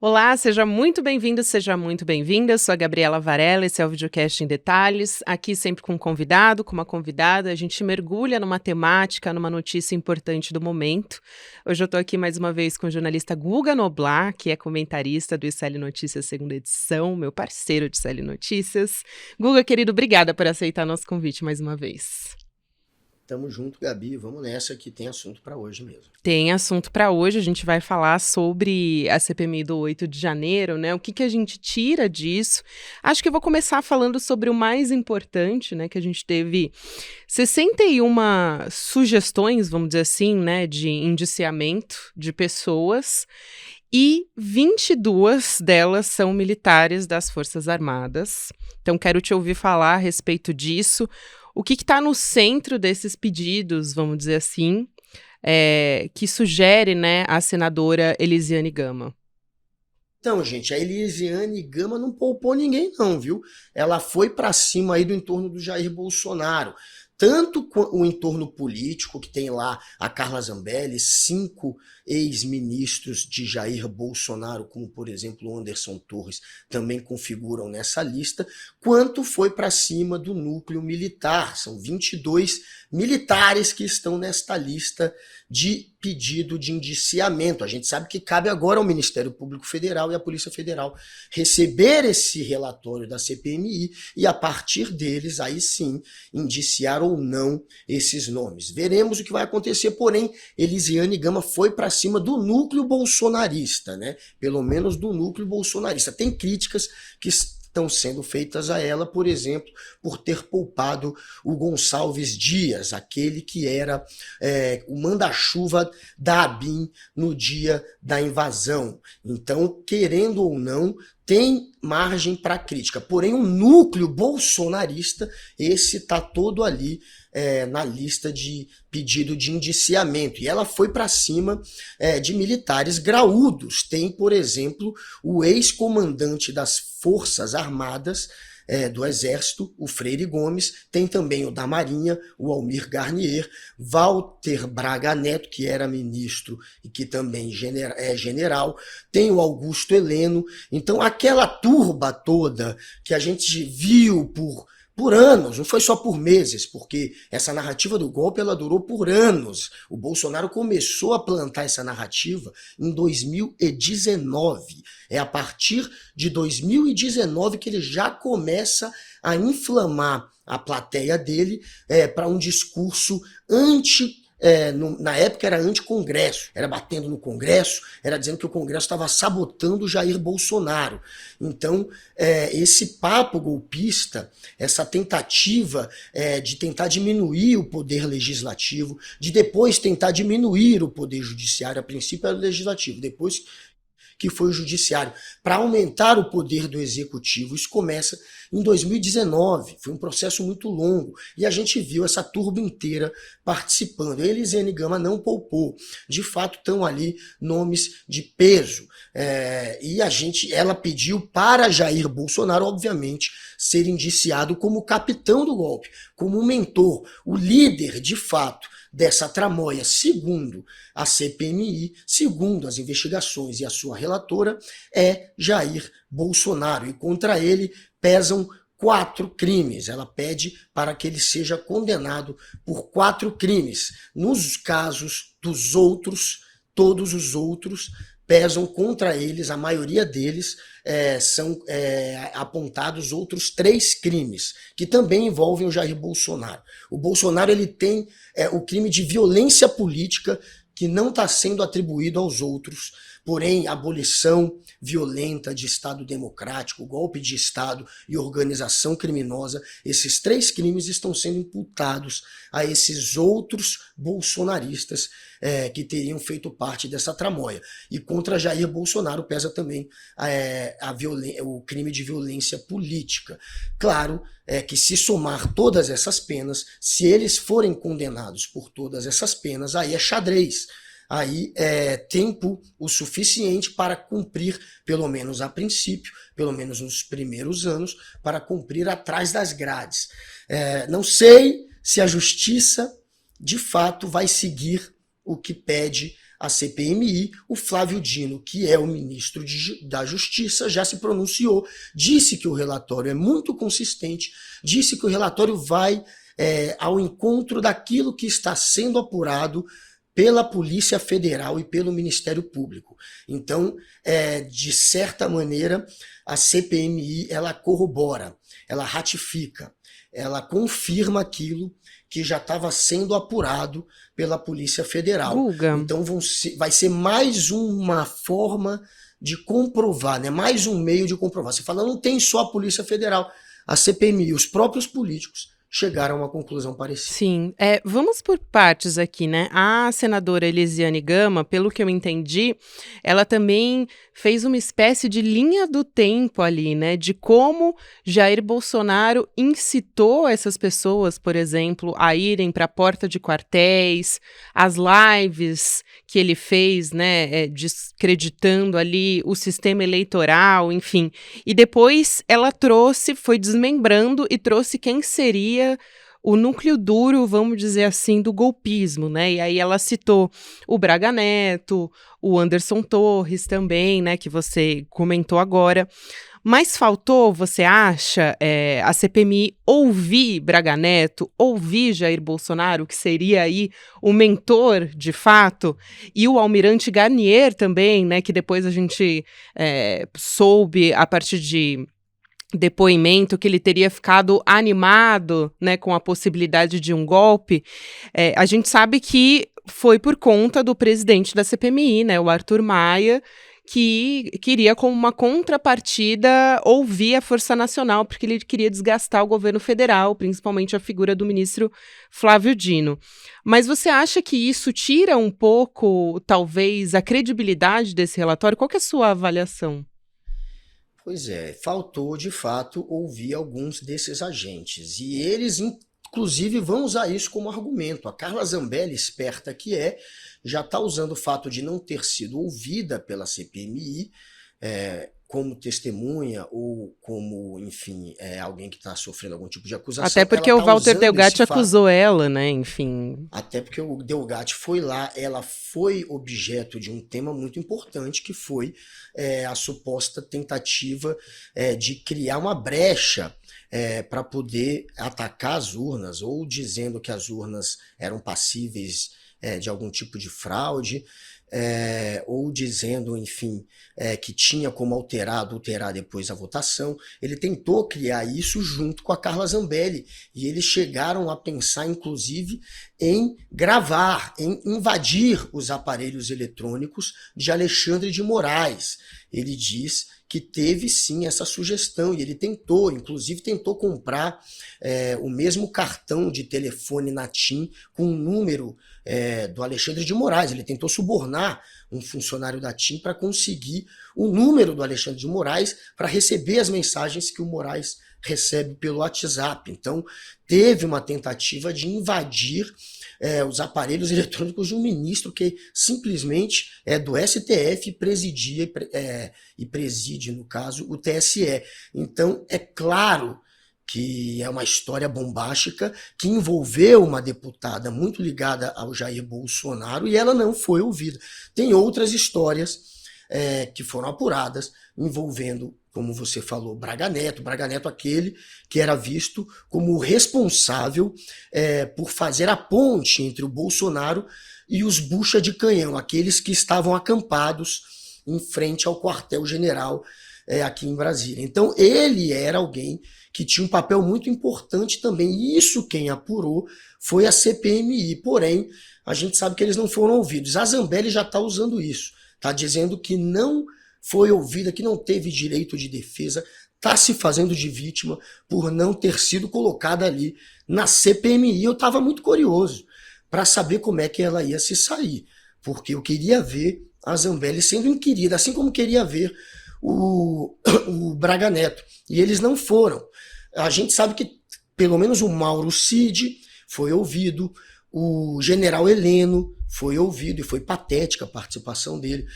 Olá, seja muito bem-vindo, seja muito bem-vinda. Eu sou a Gabriela Varela, esse é o Videocast em Detalhes. Aqui sempre com um convidado, com uma convidada, a gente mergulha numa temática, numa notícia importante do momento. Hoje eu estou aqui mais uma vez com o jornalista Guga Noblar, que é comentarista do ICL Notícias segunda edição, meu parceiro de ICL Notícias. Guga, querido, obrigada por aceitar nosso convite mais uma vez. Tamo junto, Gabi. Vamos nessa que tem assunto para hoje mesmo. Tem assunto para hoje, a gente vai falar sobre a CPMI do 8 de janeiro, né? O que a gente tira disso? Acho que eu vou começar falando sobre o mais importante, né? Que a gente teve 61 sugestões, vamos dizer assim, né? De indiciamento de pessoas e 22 delas são militares das Forças Armadas. Então, quero te ouvir falar a respeito disso. O que está no centro desses pedidos, vamos dizer assim, que sugere, né, a senadora Elisiane Gama? Então, gente, a Elisiane Gama não poupou ninguém não, viu? Ela foi para cima aí do entorno do Jair Bolsonaro. Tanto o entorno político, que tem lá a Carla Zambelli, 5 ex-ministros de Jair Bolsonaro, como por exemplo o Anderson Torres, também configuram nessa lista, quanto foi para cima do núcleo militar. São 22 militares que estão nesta lista de pedido de indiciamento. A gente sabe que cabe agora ao Ministério Público Federal e à Polícia Federal receber esse relatório da CPMI e, a partir deles, aí sim, indiciar ou não esses nomes. Veremos o que vai acontecer, porém, Elisiane Gama foi para cima do núcleo bolsonarista, né? Pelo menos do núcleo bolsonarista. Tem críticas que estão sendo feitas a ela, por exemplo, por ter poupado o Gonçalves Dias, aquele que era o manda-chuva da ABIN no dia da invasão. Então, querendo ou não, tem margem para crítica. Porém, o núcleo bolsonarista, esse está todo ali na lista de pedido de indiciamento. E ela foi para cima de militares graúdos. Tem, por exemplo, o ex-comandante das Forças Armadas do Exército, o Freire Gomes, tem também o da Marinha, o Almir Garnier, Walter Braga Neto, que era ministro e que também é general, tem o Augusto Heleno. Então, aquela turba toda que a gente viu por anos, não foi só por meses, porque essa narrativa do golpe ela durou por anos. O Bolsonaro começou a plantar essa narrativa em 2019. É a partir de 2019 que ele já começa a inflamar a plateia dele para um discurso na época era anti-Congresso, era batendo no Congresso, era dizendo que o Congresso estava sabotando Jair Bolsonaro. Então, esse papo golpista, essa tentativa de tentar diminuir o poder legislativo, de depois tentar diminuir o poder judiciário, a princípio era o legislativo, depois que foi o judiciário, para aumentar o poder do executivo. Isso começa em 2019, foi um processo muito longo, e a gente viu essa turba inteira participando. A Elisiane Gama não poupou, de fato estão ali nomes de peso, e ela pediu para Jair Bolsonaro, obviamente, ser indiciado como capitão do golpe, como um mentor, o líder, de fato, dessa tramóia, segundo a CPMI, segundo as investigações e a sua relatora, é Jair Bolsonaro. E contra ele pesam 4 crimes. Ela pede para que ele seja condenado por 4 crimes. Nos casos dos outros, todos os outros pesam contra eles, a maioria deles são apontados outros 3 crimes, que também envolvem o Jair Bolsonaro. O Bolsonaro ele tem o crime de violência política, que não está sendo atribuído aos outros, porém, abolição violenta de Estado democrático, golpe de Estado e organização criminosa, esses 3 crimes estão sendo imputados a esses outros bolsonaristas que teriam feito parte dessa tramóia. E contra Jair Bolsonaro pesa também o crime de violência política. Claro que se somar todas essas penas, se eles forem condenados por todas essas penas, aí é xadrez. Aí é tempo o suficiente para cumprir, pelo menos a princípio, pelo menos nos primeiros anos, para cumprir atrás das grades. Não sei se a justiça, de fato, vai seguir o que pede a CPMI, o Flávio Dino, que é o ministro da Justiça, já se pronunciou, disse que o relatório é muito consistente, disse que o relatório vai ao encontro daquilo que está sendo apurado pela Polícia Federal e pelo Ministério Público. Então, de certa maneira, a CPMI ela corrobora, ela ratifica, ela confirma aquilo que já estava sendo apurado pela Polícia Federal. Guga. Então vai ser mais uma forma de comprovar, né? Mais um meio de comprovar. Você fala, não tem só a Polícia Federal, a CPMI, os próprios políticos chegaram a uma conclusão parecida. Sim, vamos por partes aqui, né? A senadora Elisiane Gama, pelo que eu entendi, ela também fez uma espécie de linha do tempo ali, né? De como Jair Bolsonaro incitou essas pessoas, por exemplo, a irem para a porta de quartéis, as lives que ele fez, né? Descreditando ali o sistema eleitoral, enfim. E depois ela foi desmembrando e trouxe quem seria o núcleo duro, vamos dizer assim, do golpismo, né? E aí ela citou o Braga Neto, o Anderson Torres também, né? Que você comentou agora. Mas faltou, você acha, a CPMI ouvir Braga Neto, ouvir Jair Bolsonaro, que seria aí o mentor, de fato, e o almirante Garnier também, né? Que depois a gente soube, a partir de depoimento, que ele teria ficado animado, né, com a possibilidade de um golpe. A gente sabe que foi por conta do presidente da CPMI, né, o Arthur Maia, que queria, como uma contrapartida, ouvir a Força Nacional, porque ele queria desgastar o governo federal, principalmente a figura do ministro Flávio Dino. Mas você acha que isso tira um pouco, talvez, a credibilidade desse relatório? Qual que é a sua avaliação? Pois faltou de fato ouvir alguns desses agentes. E eles, inclusive, vão usar isso como argumento. A Carla Zambelli, esperta que já está usando o fato de não ter sido ouvida pela CPMI como testemunha ou como, enfim, alguém que está sofrendo algum tipo de acusação. Até porque o Walter Delgatti acusou ela, né, enfim. Até porque o Delgatti foi lá, ela foi objeto de um tema muito importante, que foi a suposta tentativa de criar uma brecha para poder atacar as urnas, ou dizendo que as urnas eram passíveis de algum tipo de fraude, ou dizendo, enfim, que tinha como adulterar depois a votação. Ele tentou criar isso junto com a Carla Zambelli, e eles chegaram a pensar, inclusive, em gravar, em invadir os aparelhos eletrônicos de Alexandre de Moraes. Ele diz que teve sim essa sugestão, e ele inclusive tentou comprar o mesmo cartão de telefone na TIM com o número do Alexandre de Moraes. Ele tentou subornar um funcionário da TIM para conseguir o número do Alexandre de Moraes para receber as mensagens que o Moraes recebe pelo WhatsApp. Então, teve uma tentativa de invadir os aparelhos eletrônicos de um ministro que simplesmente é do STF e preside, no caso, o TSE. Então, é claro que é uma história bombástica que envolveu uma deputada muito ligada ao Jair Bolsonaro, e ela não foi ouvida. Tem outras histórias que foram apuradas envolvendo, como você falou, Braga Neto, aquele que era visto como responsável por fazer a ponte entre o Bolsonaro e os bucha de canhão, aqueles que estavam acampados em frente ao quartel-general aqui em Brasília. Então, ele era alguém que tinha um papel muito importante também. E isso quem apurou foi a CPMI. Porém, a gente sabe que eles não foram ouvidos. A Zambelli já está usando isso. Está dizendo que não foi ouvida, que não teve direito de defesa, está se fazendo de vítima por não ter sido colocada ali na CPMI. Eu estava muito curioso para saber como é que ela ia se sair, porque eu queria ver a Zambelli sendo inquirida, assim como queria ver o Braga Neto. E eles não foram. A gente sabe que pelo menos o Mauro Cid foi ouvido, o general Heleno foi ouvido, e foi patética a participação dele.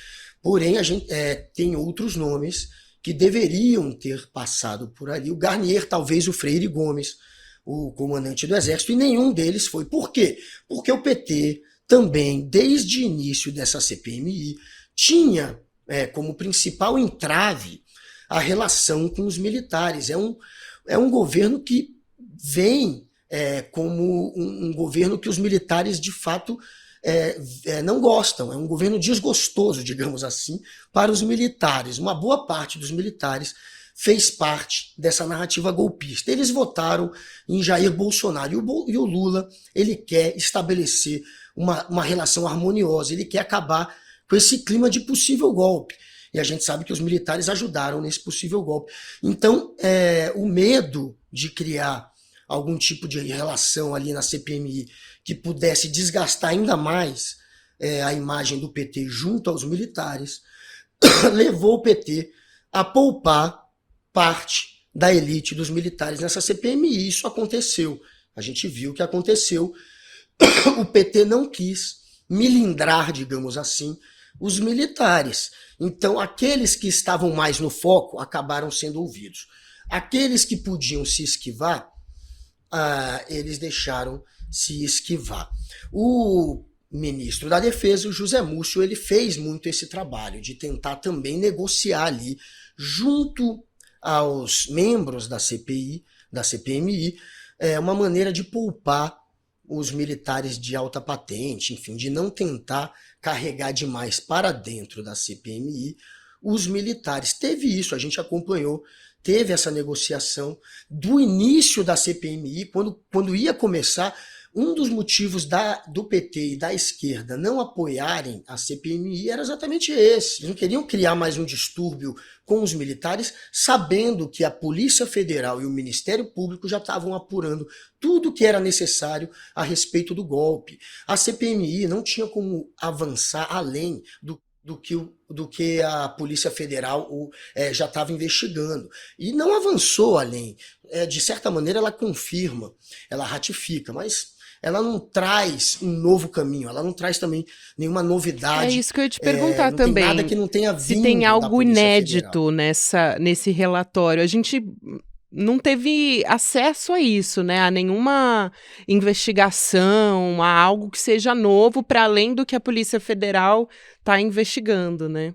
Porém, a gente tem outros nomes que deveriam ter passado por ali. O Garnier, talvez o Freire Gomes, o comandante do Exército, e nenhum deles foi. Por quê? Porque o PT também, desde o início dessa CPMI, tinha como principal entrave a relação com os militares. É um governo que vem como um governo que os militares, de fato, não gostam. É um governo desgostoso, digamos assim, para os militares. Uma boa parte dos militares fez parte dessa narrativa golpista. Eles votaram em Jair Bolsonaro. E o Lula, ele quer estabelecer uma relação harmoniosa, ele quer acabar com esse clima de possível golpe. E a gente sabe que os militares ajudaram nesse possível golpe. Então, o medo de criar algum tipo de relação ali na CPMI que pudesse desgastar ainda mais a imagem do PT junto aos militares, levou o PT a poupar parte da elite dos militares nessa CPMI. E isso aconteceu. A gente viu o que aconteceu. O PT não quis milindrar, digamos assim, os militares. Então, aqueles que estavam mais no foco acabaram sendo ouvidos. Aqueles que podiam se esquivar, eles deixaram se esquivar. O ministro da Defesa, o José Múcio, ele fez muito esse trabalho de tentar também negociar ali, junto aos membros da CPI, da CPMI, uma maneira de poupar os militares de alta patente, enfim, de não tentar carregar demais para dentro da CPMI os militares. Teve isso, a gente acompanhou, teve essa negociação do início da CPMI, quando ia começar. Um dos motivos do PT e da esquerda não apoiarem a CPMI era exatamente esse. Eles não queriam criar mais um distúrbio com os militares, sabendo que a Polícia Federal e o Ministério Público já estavam apurando tudo o que era necessário a respeito do golpe. A CPMI não tinha como avançar além do que a Polícia Federal já estava investigando. E não avançou além. De certa maneira, ela confirma, ela ratifica, mas ela não traz um novo caminho, ela não traz também nenhuma novidade. É isso que eu ia te perguntar não também. Tem nada que não tenha vindo se tem algo inédito Federal. nesse relatório. A gente não teve acesso a isso, né? A nenhuma investigação, a algo que seja novo para além do que a Polícia Federal está investigando, né?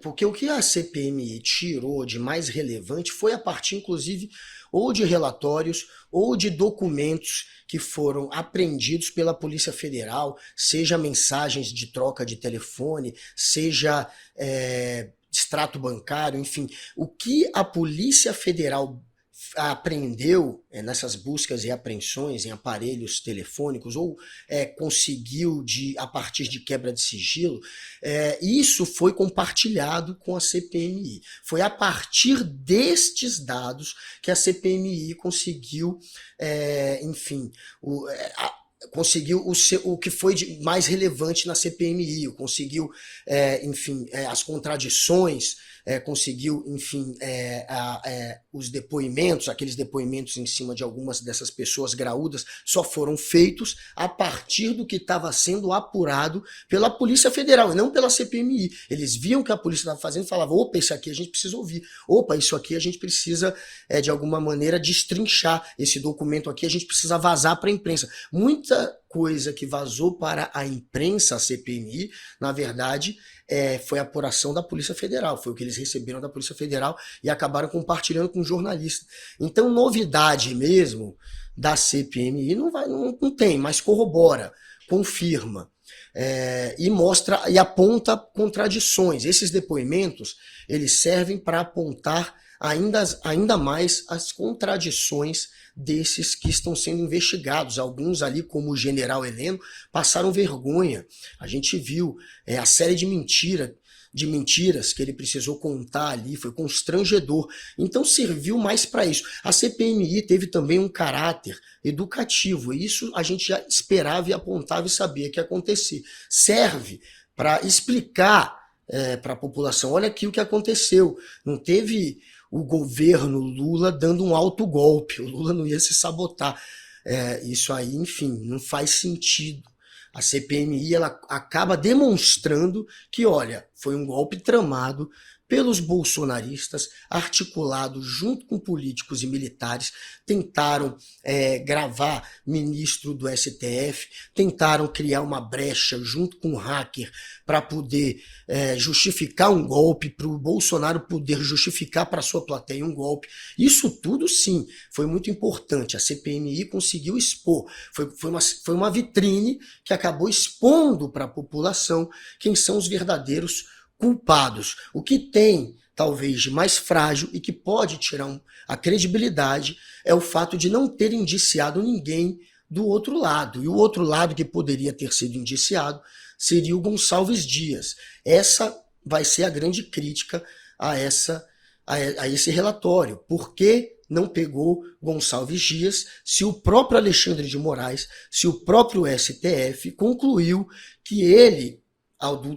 Porque o que a CPMI tirou de mais relevante foi a partir, inclusive, ou de relatórios ou de documentos que foram apreendidos pela Polícia Federal, seja mensagens de troca de telefone, seja extrato bancário, enfim. O que a Polícia Federal apreendeu nessas buscas e apreensões em aparelhos telefônicos ou conseguiu a partir de quebra de sigilo, isso foi compartilhado com a CPMI. Foi a partir destes dados que a CPMI conseguiu, enfim, conseguiu o que foi de mais relevante na CPMI, conseguiu, enfim, as contradições, conseguiu, enfim, os depoimentos, aqueles depoimentos em cima de algumas dessas pessoas graúdas, só foram feitos a partir do que estava sendo apurado pela Polícia Federal, e não pela CPMI. Eles viam o que a polícia estava fazendo e falavam, opa, isso aqui a gente precisa ouvir, opa, isso aqui a gente precisa, de alguma maneira, destrinchar, esse documento aqui a gente precisa vazar para a imprensa. Muita coisa que vazou para a imprensa, a CPMI, na verdade, foi a apuração da Polícia Federal, foi o que eles receberam da Polícia Federal e acabaram compartilhando com jornalistas. Então, novidade mesmo da CPMI não tem, mas corrobora, confirma. E mostra e aponta contradições. Esses depoimentos, eles servem para apontar ainda mais as contradições desses que estão sendo investigados. Alguns ali, como o general Heleno, passaram vergonha. A gente viu a série de mentiras que ele precisou contar ali, foi constrangedor. Então serviu mais para isso. A CPMI teve também um caráter educativo, e isso a gente já esperava e apontava e sabia que ia acontecer. Serve para explicar para a população, olha aqui o que aconteceu. Não teve o governo Lula dando um autogolpe, o Lula não ia se sabotar. Isso aí, enfim, não faz sentido. A CPMI ela acaba demonstrando que, olha, foi um golpe tramado pelos bolsonaristas, articulado junto com políticos e militares, tentaram gravar ministro do STF, tentaram criar uma brecha junto com um hacker para poder justificar um golpe, para o Bolsonaro poder justificar para sua plateia um golpe. Isso tudo, sim, foi muito importante. A CPMI conseguiu expor. Foi uma vitrine que acabou expondo para a população quem são os verdadeiros culpados. O que tem, talvez, de mais frágil e que pode tirar a credibilidade é o fato de não ter indiciado ninguém do outro lado. E o outro lado que poderia ter sido indiciado seria o Gonçalves Dias. Essa vai ser a grande crítica a esse relatório. Por que não pegou Gonçalves Dias se o próprio Alexandre de Moraes, se o próprio STF concluiu que ele,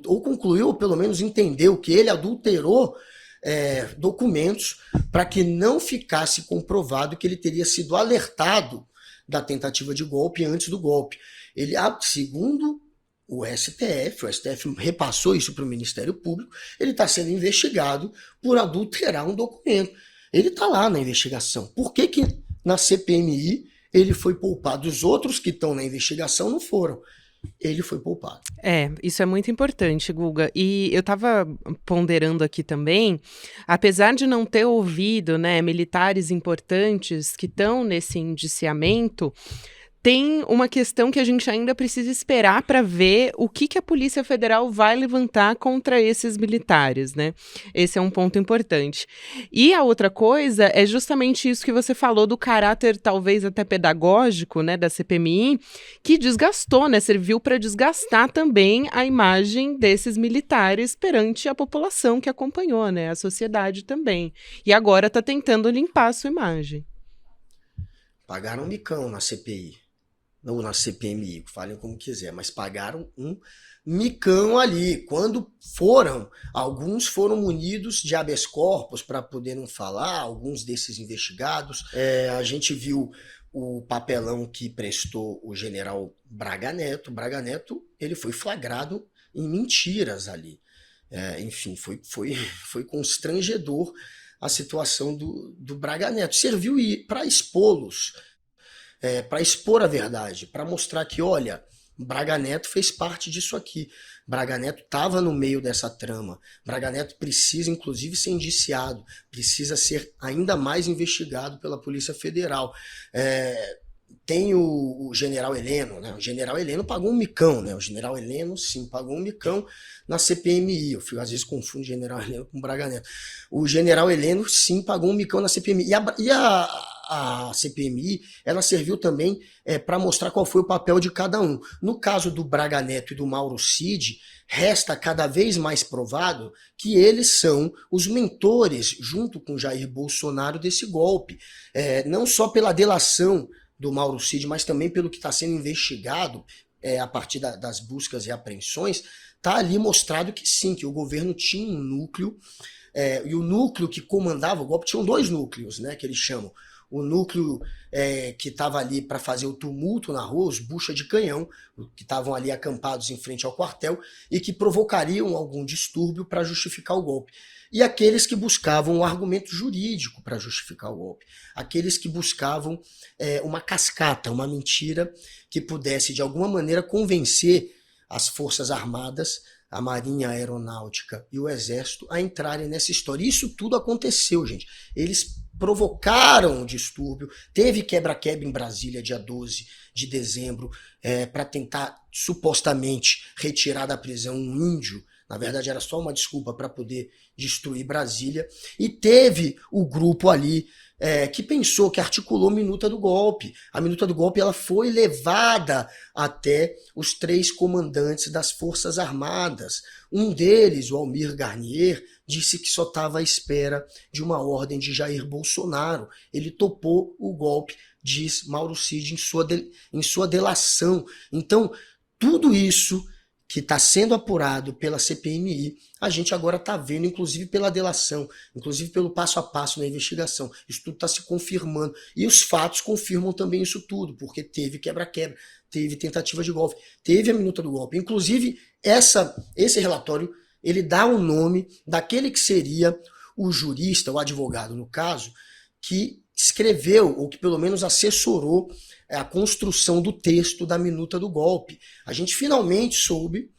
ou concluiu, ou pelo menos entendeu que ele adulterou documentos para que não ficasse comprovado que ele teria sido alertado da tentativa de golpe antes do golpe. Ele, segundo o STF repassou isso para o Ministério Público, ele está sendo investigado por adulterar um documento. Ele está lá na investigação. Por que na CPMI ele foi poupado? Os outros que estão na investigação não foram. Ele foi poupado. Isso é muito importante, Guga. E eu estava ponderando aqui também, apesar de não ter ouvido, né, militares importantes que estão nesse indiciamento, tem uma questão que a gente ainda precisa esperar para ver o que a Polícia Federal vai levantar contra esses militares, né? Esse é um ponto importante. E a outra coisa é justamente isso que você falou do caráter talvez até pedagógico, né, da CPMI, que desgastou, né? Serviu para desgastar também a imagem desses militares perante a população que acompanhou, né? A sociedade também. E agora está tentando limpar a sua imagem. Pagaram um micão na CPI. Não na CPMI, falem como quiser, mas pagaram um micão ali. Quando alguns foram munidos de habeas corpus para poderem falar, alguns desses investigados. A gente viu o papelão que prestou o general Braga Neto. Braga Neto, ele foi flagrado em mentiras ali. Enfim, foi constrangedor a situação do Braga Neto. Serviu para expô-los. Para expor a verdade, para mostrar que, olha, Braga Neto fez parte disso aqui. Braga Neto estava no meio dessa trama. Braga Neto precisa, inclusive, ser indiciado, precisa ser ainda mais investigado pela Polícia Federal. Tem o general Heleno, né? O general Heleno pagou um micão, né? O general Heleno, sim, pagou um micão na CPMI. Eu às vezes confundo general Heleno com Braga Neto. O general Heleno, sim, pagou um micão na CPMI. E a CPMI, ela serviu também para mostrar qual foi o papel de cada um. No caso do Braga Neto e do Mauro Cid, resta cada vez mais provado que eles são os mentores, junto com Jair Bolsonaro, desse golpe. Não só pela delação do Mauro Cid, mas também pelo que está sendo investigado a partir das buscas e apreensões, está ali mostrado que sim, que o governo tinha um núcleo, e o núcleo que comandava o golpe, tinham dois núcleos, né, que eles chamam. O núcleo que estava ali para fazer o tumulto na rua, os bucha de canhão, que estavam ali acampados em frente ao quartel e que provocariam algum distúrbio para justificar o golpe. E aqueles que buscavam um argumento jurídico para justificar o golpe. Aqueles que buscavam uma cascata, uma mentira que pudesse, de alguma maneira, convencer as Forças Armadas, a Marinha, a Aeronáutica e o Exército a entrarem nessa história. E isso tudo aconteceu, gente. Eles provocaram um distúrbio, teve quebra-quebra em Brasília, dia 12 de dezembro, para tentar, supostamente, retirar da prisão um índio. Na verdade, era só uma desculpa para poder destruir Brasília. E teve o grupo ali que pensou, que articulou a minuta do golpe. A minuta do golpe ela foi levada até os 3 comandantes das Forças Armadas. Um deles, o Almir Garnier, disse que só estava à espera de uma ordem de Jair Bolsonaro. Ele topou o golpe, diz Mauro Cid em sua delação. Então, tudo isso que está sendo apurado pela CPMI, a gente agora está vendo, inclusive pela delação, inclusive pelo passo a passo na investigação. Isso tudo está se confirmando. E os fatos confirmam também isso tudo, porque teve quebra-quebra, teve tentativa de golpe, teve a minuta do golpe. Inclusive, esse relatório ele dá o nome daquele que seria o jurista, o advogado no caso, que escreveu, ou que pelo menos assessorou a construção do texto da minuta do golpe. A gente finalmente soube,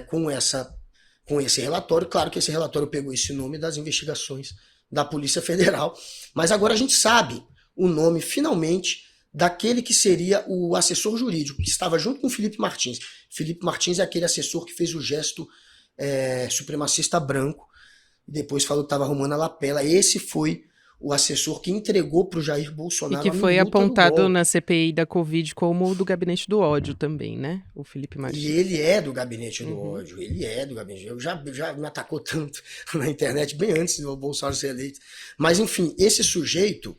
com esse relatório, claro que esse relatório pegou esse nome das investigações da Polícia Federal, mas agora a gente sabe o nome, finalmente, daquele que seria o assessor jurídico, que estava junto com o Felipe Martins. Felipe Martins é aquele assessor que fez o gesto supremacista branco, e depois falou que estava arrumando a lapela. Esse foi o assessor que entregou para o Jair Bolsonaro e que foi apontado na CPI da Covid como o do gabinete do ódio também, né? O Felipe Martins. E ele é do gabinete do ódio, ele é do gabinete. Eu já me atacou tanto na internet, bem antes do Bolsonaro ser eleito. Mas, enfim, esse sujeito,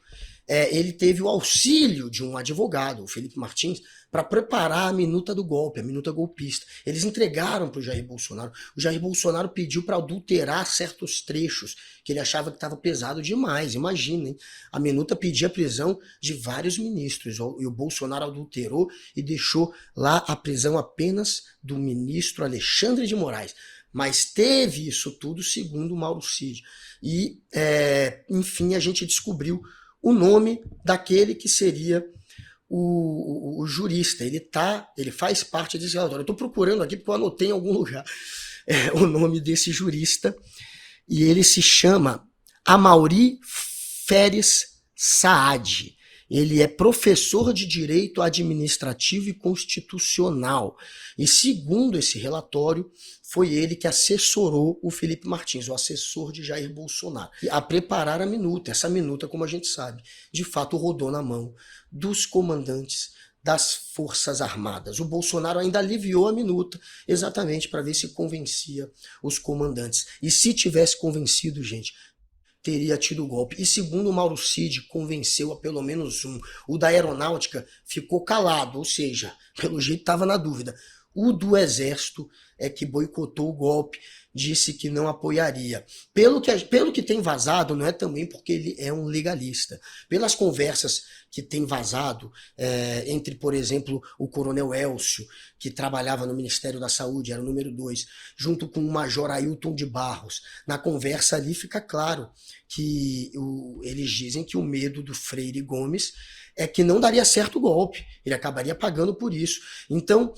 ele teve o auxílio de um advogado, o Felipe Martins, para preparar a minuta do golpe, a minuta golpista. Eles entregaram para o Jair Bolsonaro. O Jair Bolsonaro pediu para adulterar certos trechos, que ele achava que estava pesado demais. Imaginem, a minuta pedia a prisão de vários ministros, e o Bolsonaro adulterou e deixou lá a prisão apenas do ministro Alexandre de Moraes. Mas teve isso tudo segundo o Mauro Cid. E, enfim, a gente descobriu o nome daquele que seria o jurista. Ele faz parte desse relatório. Eu estou procurando aqui porque eu anotei em algum lugar o nome desse jurista, e ele se chama Amaury Feres Saad. Ele é professor de Direito Administrativo e Constitucional. E segundo esse relatório, foi ele que assessorou o Felipe Martins, o assessor de Jair Bolsonaro, a preparar a minuta. Essa minuta, como a gente sabe, de fato rodou na mão dos comandantes das Forças Armadas. O Bolsonaro ainda aliviou a minuta, exatamente para ver se convencia os comandantes. E se tivesse convencido, gente, teria tido o golpe. E segundo o Mauro Cid, convenceu a pelo menos um. O da Aeronáutica ficou calado, ou seja, pelo jeito estava na dúvida. O do Exército é que boicotou o golpe, disse que não apoiaria. Pelo que tem vazado, não é também porque ele é um legalista. Pelas conversas que tem vazado, entre, por exemplo, o coronel Elcio, que trabalhava no Ministério da Saúde, era o número 2, junto com o major Ailton de Barros. Na conversa ali fica claro que eles dizem que o medo do Freire Gomes é que não daria certo o golpe, ele acabaria pagando por isso. Então,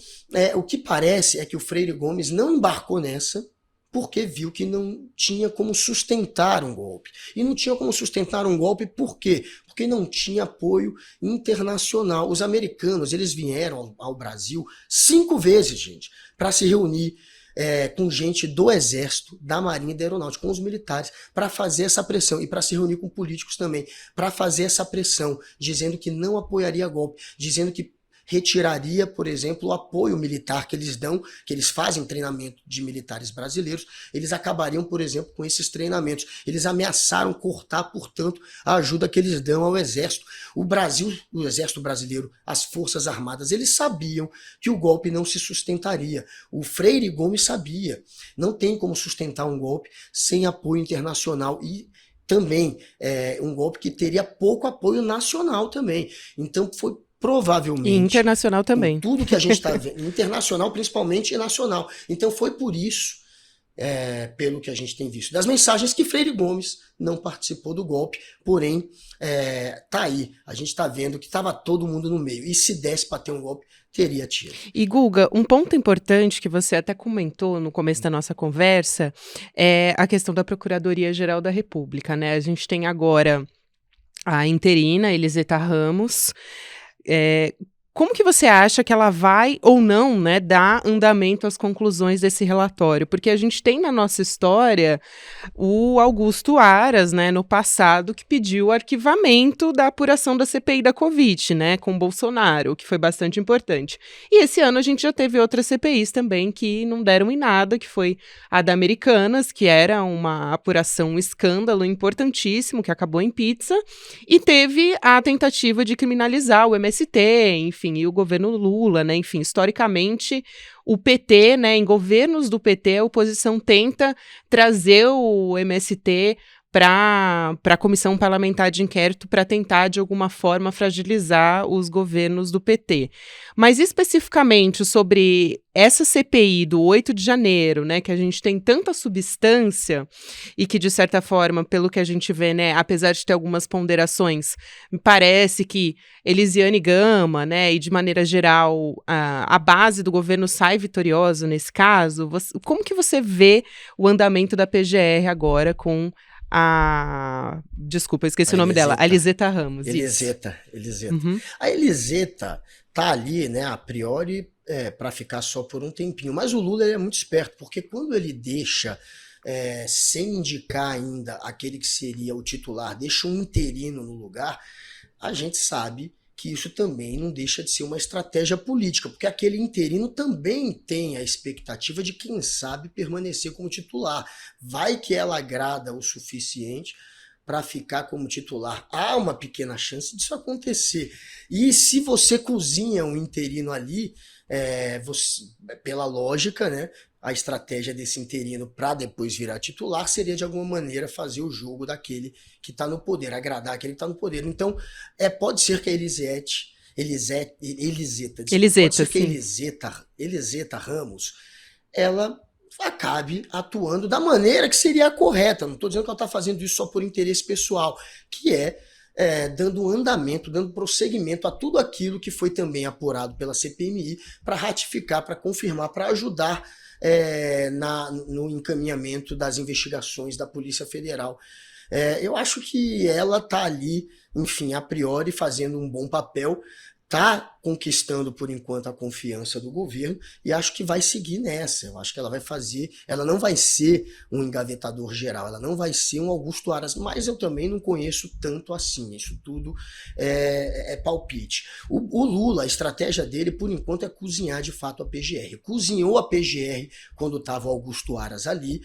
o que parece é que o Freire Gomes não embarcou nessa, porque viu que não tinha como sustentar um golpe. E não tinha como sustentar um golpe por quê? Porque não tinha apoio internacional. Os americanos, eles vieram ao Brasil 5 vezes, gente, para se reunir com gente do Exército, da Marinha e da Aeronáutica, com os militares, para fazer essa pressão, e para se reunir com políticos também, para fazer essa pressão, dizendo que não apoiaria golpe, dizendo que retiraria, por exemplo, o apoio militar que eles dão, que eles fazem treinamento de militares brasileiros, eles acabariam, por exemplo, com esses treinamentos. Eles ameaçaram cortar, portanto, a ajuda que eles dão ao Exército. O Brasil, o Exército Brasileiro, as Forças Armadas, eles sabiam que o golpe não se sustentaria. O Freire Gomes sabia. Não tem como sustentar um golpe sem apoio internacional e também um golpe que teria pouco apoio nacional também. Então foi provavelmente. E internacional também. Tudo que a gente está vendo, internacional principalmente e nacional. Então foi por isso, pelo que a gente tem visto das mensagens, que Freire Gomes não participou do golpe, porém, tá aí. A gente está vendo que estava todo mundo no meio. E se desse para ter um golpe, teria tido. E Guga, um ponto importante que você até comentou no começo da nossa conversa é a questão da Procuradoria-Geral da República, né? A gente tem agora a interina, Eliseta Ramos. Como que você acha que ela vai ou não, né, dar andamento às conclusões desse relatório? Porque a gente tem na nossa história o Augusto Aras, né, no passado, que pediu o arquivamento da apuração da CPI da Covid, né, com Bolsonaro, o que foi bastante importante. E esse ano a gente já teve outras CPIs também que não deram em nada, que foi a da Americanas, que era uma apuração, um escândalo importantíssimo, que acabou em pizza, e teve a tentativa de criminalizar o MST, enfim, e o governo Lula, né, enfim, historicamente, o PT, né, em governos do PT, a oposição tenta trazer o MST para a comissão parlamentar de inquérito para tentar, de alguma forma, fragilizar os governos do PT. Mas especificamente sobre essa CPI do 8 de janeiro, né, que a gente tem tanta substância e que, de certa forma, pelo que a gente vê, né, apesar de ter algumas ponderações, me parece que Elisiane Gama, né, e de maneira geral a base do governo sai vitoriosa nesse caso. Como que você vê o andamento da PGR agora com desculpa, eu esqueci o nome dela, a Eliseta Ramos. Eliseta. Uhum. A Eliseta tá ali, né, a priori, para ficar só por um tempinho. Mas o Lula ele é muito esperto, porque quando ele deixa, sem indicar ainda aquele que seria o titular, deixa um interino no lugar, a gente sabe que isso também não deixa de ser uma estratégia política, porque aquele interino também tem a expectativa de, quem sabe, permanecer como titular. Vai que ela agrada o suficiente para ficar como titular. Há uma pequena chance disso acontecer. E se você cozinha um interino ali, pela lógica, né, a estratégia desse interino para depois virar titular seria, de alguma maneira, fazer o jogo daquele que está no poder, agradar aquele que está no poder. Então, pode ser que a Eliseta Ramos, ela acabe atuando da maneira que seria a correta. Não estou dizendo que ela está fazendo isso só por interesse pessoal, que dando andamento, dando prosseguimento a tudo aquilo que foi também apurado pela CPMI, para ratificar, para confirmar, para ajudar no encaminhamento das investigações da Polícia Federal. Eu acho que ela está ali, enfim, a priori, fazendo um bom papel, está conquistando por enquanto a confiança do governo, e acho que vai seguir nessa. Eu acho que ela não vai ser um engavetador geral, ela não vai ser um Augusto Aras, mas eu também não conheço tanto assim. Isso tudo é palpite. O Lula, a estratégia dele por enquanto é cozinhar de fato a PGR. Cozinhou a PGR quando estava o Augusto Aras ali,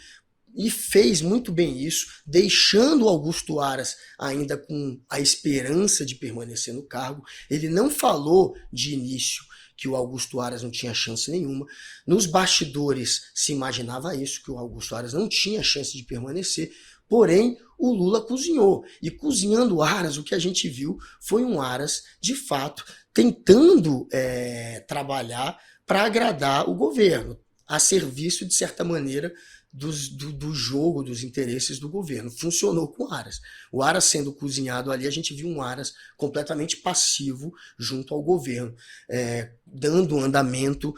e fez muito bem isso, deixando o Augusto Aras ainda com a esperança de permanecer no cargo. Ele não falou de início que o Augusto Aras não tinha chance nenhuma. Nos bastidores se imaginava isso, que o Augusto Aras não tinha chance de permanecer, porém o Lula cozinhou. E cozinhando o Aras, o que a gente viu foi um Aras, de fato, tentando trabalhar para agradar o governo, a serviço, de certa maneira, do jogo, dos interesses do governo. Funcionou com o Aras. O Aras sendo cozinhado ali, a gente viu um Aras completamente passivo junto ao governo, dando andamento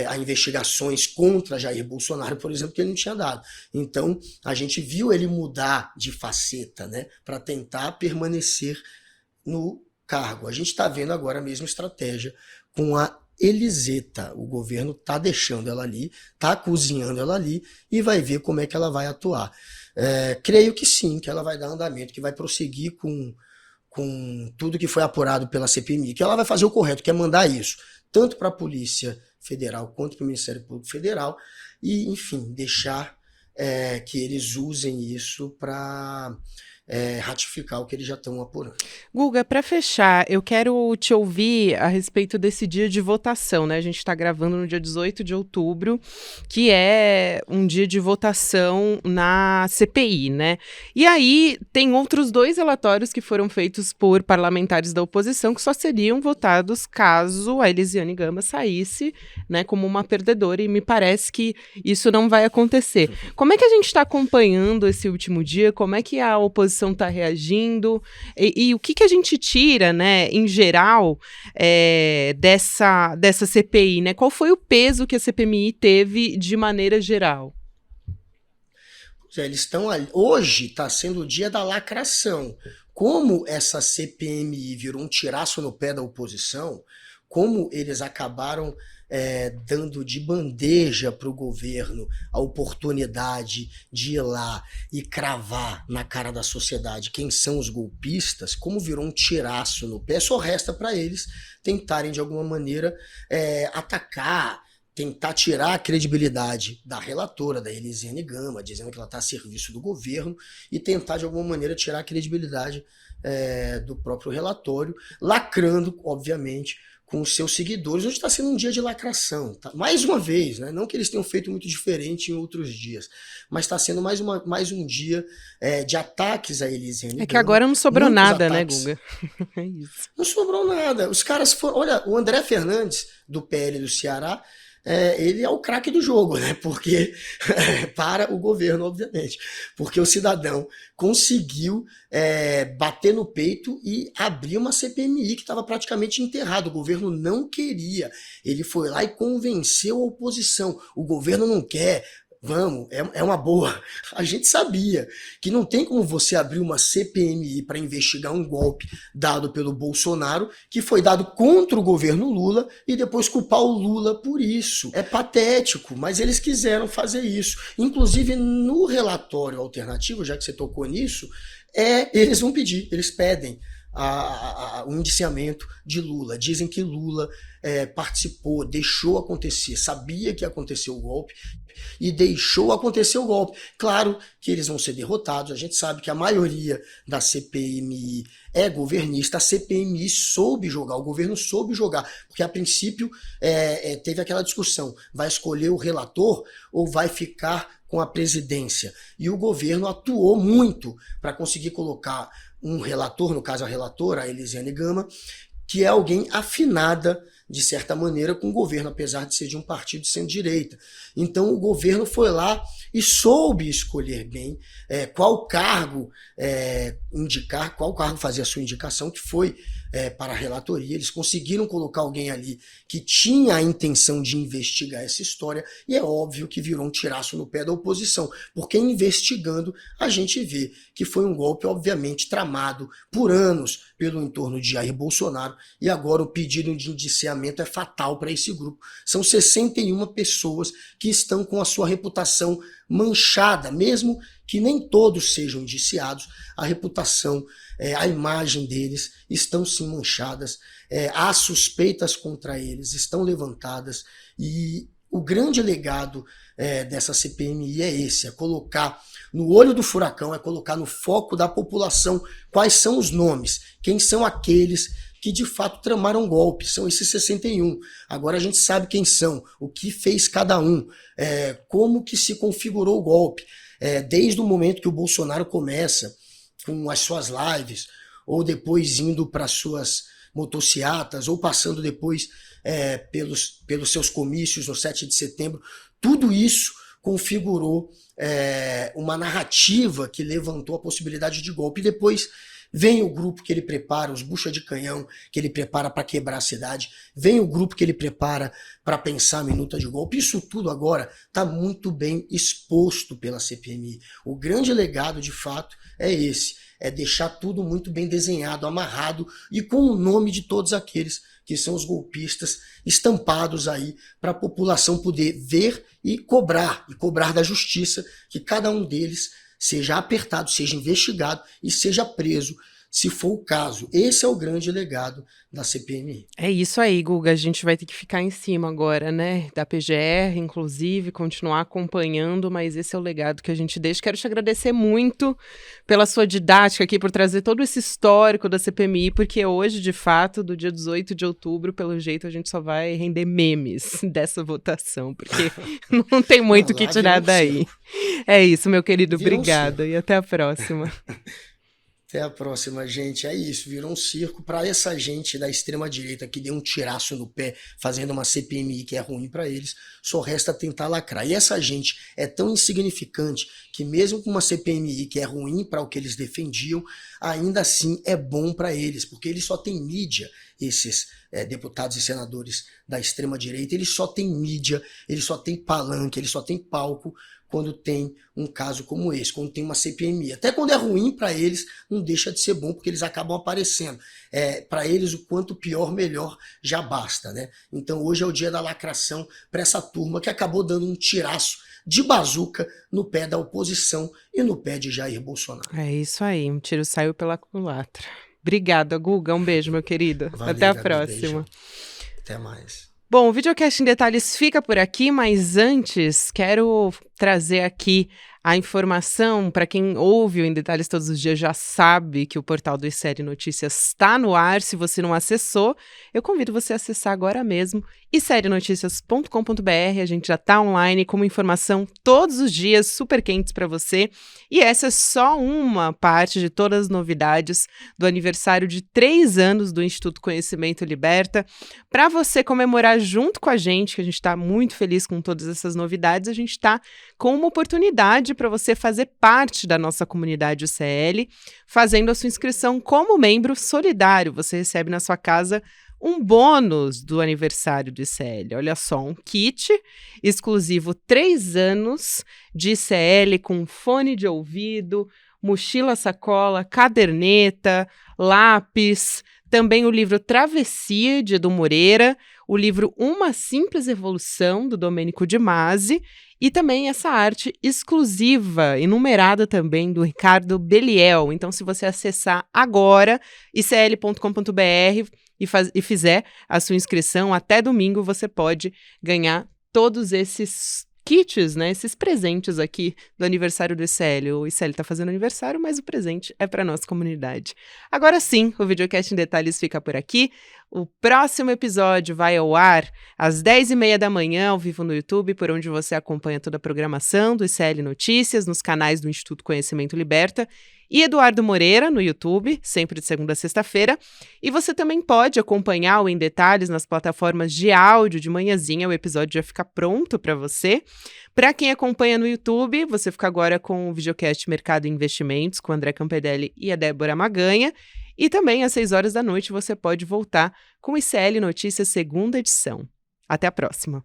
a investigações contra Jair Bolsonaro, por exemplo, que ele não tinha dado. Então, a gente viu ele mudar de faceta, né, para tentar permanecer no cargo. A gente está vendo agora a mesma estratégia com a Eliseta. O governo está deixando ela ali, está cozinhando ela ali, e vai ver como é que ela vai atuar. Creio que sim, que ela vai dar andamento, que vai prosseguir com tudo que foi apurado pela CPMI, que ela vai fazer o correto, que é mandar isso, tanto para a Polícia Federal quanto para o Ministério Público Federal, e, enfim, deixar que eles usem isso para ratificar o que eles já estão apurando. Guga, para fechar, eu quero te ouvir a respeito desse dia de votação, né? A gente está gravando no dia 18 de outubro, que é um dia de votação na CPI, né? E aí tem outros 2 relatórios que foram feitos por parlamentares da oposição que só seriam votados caso a Elisiane Gama saísse, né, como uma perdedora, e me parece que isso não vai acontecer. Como é que a gente está acompanhando esse último dia? Como é que a oposição está reagindo, e o que a gente tira, né, em geral, dessa CPI, né? Qual foi o peso que a CPMI teve de maneira geral? Eles estão ali. Hoje está sendo o dia da lacração. Como essa CPMI virou um tiraço no pé da oposição, como eles acabaram dando de bandeja para o governo a oportunidade de ir lá e cravar na cara da sociedade quem são os golpistas, como virou um tiraço no pé, só resta para eles tentarem, de alguma maneira, atacar, tentar tirar a credibilidade da relatora, da Elisiane Gama, dizendo que ela está a serviço do governo, e tentar, de alguma maneira, tirar a credibilidade do próprio relatório, lacrando, obviamente, com os seus seguidores. Hoje está sendo um dia de lacração, tá? Mais uma vez, né? Não que eles tenham feito muito diferente em outros dias, mas está sendo mais um dia de ataques a Elisiane Gama. É que agora não sobrou nada, ataques, né, Guga? É isso. Não sobrou nada. Os caras foram... Olha, o André Fernandes, do PL do Ceará, ele é o craque do jogo, né? Porque para o governo, obviamente, porque o cidadão conseguiu bater no peito e abrir uma CPMI que estava praticamente enterrada. O governo não queria. Ele foi lá e convenceu a oposição. O governo não quer. Vamos, é uma boa. A gente sabia que não tem como você abrir uma CPMI para investigar um golpe dado pelo Bolsonaro, que foi dado contra o governo Lula, e depois culpar o Lula por isso. É patético, mas eles quiseram fazer isso. Inclusive, no relatório alternativo, já que você tocou nisso, eles vão pedir, eles pedem o indiciamento de Lula. Dizem que Lula participou, deixou acontecer, sabia que ia acontecer o golpe e deixou acontecer o golpe. Claro que eles vão ser derrotados, a gente sabe que a maioria da CPMI é governista, a CPMI soube jogar, o governo soube jogar, porque a princípio teve aquela discussão, vai escolher o relator ou vai ficar com a presidência? E o governo atuou muito para conseguir colocar um relator, no caso a relatora, a Elisiane Gama, que é alguém afinada, de certa maneira, com o governo, apesar de ser de um partido de centro-direita. Então o governo foi lá e soube escolher bem qual cargo indicar, qual cargo fazer a sua indicação, que foi para a relatoria. Eles conseguiram colocar alguém ali que tinha a intenção de investigar essa história, e é óbvio que virou um tiraço no pé da oposição, porque investigando a gente vê que foi um golpe, obviamente, tramado por anos pelo entorno de Jair Bolsonaro, e agora o pedido de indiciamento é fatal para esse grupo. São 61 pessoas que estão com a sua reputação manchada, mesmo que nem todos sejam indiciados, a reputação, a imagem deles estão sim manchadas, há suspeitas contra eles, estão levantadas, e o grande legado dessa CPMI é esse, é colocar no olho do furacão, é colocar no foco da população quais são os nomes, quem são aqueles que de fato tramaram golpe, são esses 61. Agora a gente sabe quem são, o que fez cada um, como que se configurou o golpe, desde o momento que o Bolsonaro começa com as suas lives, ou depois indo para suas motociatas, ou passando depois pelos seus comícios no 7 de setembro, tudo isso configurou uma narrativa que levantou a possibilidade de golpe. E depois vem o grupo que ele prepara, os bucha de canhão que ele prepara para quebrar a cidade, vem o grupo que ele prepara para pensar a minuta de golpe. Isso tudo agora está muito bem exposto pela CPMI. O grande legado, de fato, é esse, é deixar tudo muito bem desenhado, amarrado e com o nome de todos aqueles que são os golpistas estampados aí para a população poder ver e cobrar da justiça que cada um deles seja apertado, seja investigado e seja preso, se for o caso. Esse é o grande legado da CPMI. É isso aí, Guga. A gente vai ter que ficar em cima agora, né? Da PGR, inclusive, continuar acompanhando, mas esse é o legado que a gente deixa. Quero te agradecer muito pela sua didática aqui, por trazer todo esse histórico da CPMI, porque hoje, de fato, do dia 18 de outubro, pelo jeito, a gente só vai render memes dessa votação, porque não tem muito o que tirar daí. É isso, meu querido. Obrigada e até a próxima. Até a próxima, gente. É isso, virou um circo para essa gente da extrema-direita que deu um tiraço no pé fazendo uma CPMI que é ruim para eles, só resta tentar lacrar. E essa gente é tão insignificante que mesmo com uma CPMI que é ruim para o que eles defendiam, ainda assim é bom para eles, porque eles só têm mídia, esses deputados e senadores da extrema-direita, eles só têm mídia, eles só têm palanque, eles só têm palco quando tem um caso como esse, quando tem uma CPMI. Até quando é ruim para eles, não deixa de ser bom, porque eles acabam aparecendo. Para eles, o quanto pior, melhor, já basta, né? Então hoje é o dia da lacração para essa turma que acabou dando um tiraço de bazuca no pé da oposição e no pé de Jair Bolsonaro. É isso aí, um tiro saiu pela culatra. Obrigada, Guga. Um beijo, meu querido. Valeu, até a Gabi, próxima. Beijo. Até mais. Bom, o Videocast em Detalhes fica por aqui, mas antes quero trazer aqui A informação, para quem ouve o Em Detalhes todos os dias, já sabe que o portal do ICL Notícias está no ar. Se você não acessou, eu convido você a acessar agora mesmo, iclnoticias.com.br. A gente já está online com informação todos os dias, super quentes para você. E essa é só uma parte de todas as novidades do aniversário de 3 anos do Instituto Conhecimento Liberta. Para você comemorar junto com a gente, que a gente está muito feliz com todas essas novidades, a gente está com uma oportunidade para você fazer parte da nossa comunidade UCL, fazendo a sua inscrição como membro solidário. Você recebe na sua casa um bônus do aniversário do ICL. Olha só, um kit exclusivo 3 anos de ICL com fone de ouvido, mochila, sacola, caderneta, lápis, também o livro Travessia, de Edu Moreira, o livro Uma Simples Evolução, do Domênico de Masi, e também essa arte exclusiva, enumerada também, do Ricardo Beliel. Então, se você acessar agora, icl.com.br, e fizer a sua inscrição, até domingo você pode ganhar todos esses kits, né, esses presentes aqui do aniversário do ICL. O ICL está fazendo aniversário, mas o presente é para nossa comunidade. Agora sim, o Videocast em Detalhes fica por aqui. O próximo episódio vai ao ar às 10h30 da manhã, ao vivo no YouTube, por onde você acompanha toda a programação do ICL Notícias, nos canais do Instituto Conhecimento Liberta, e Eduardo Moreira no YouTube, sempre de segunda a sexta-feira. E você também pode acompanhar o Em Detalhes nas plataformas de áudio de manhãzinha, o episódio já fica pronto para você. Para quem acompanha no YouTube, você fica agora com o videocast Mercado e Investimentos, com o André Campedelli e a Débora Maganha. E também às 6 horas da noite você pode voltar com o ICL Notícias segunda edição. Até a próxima!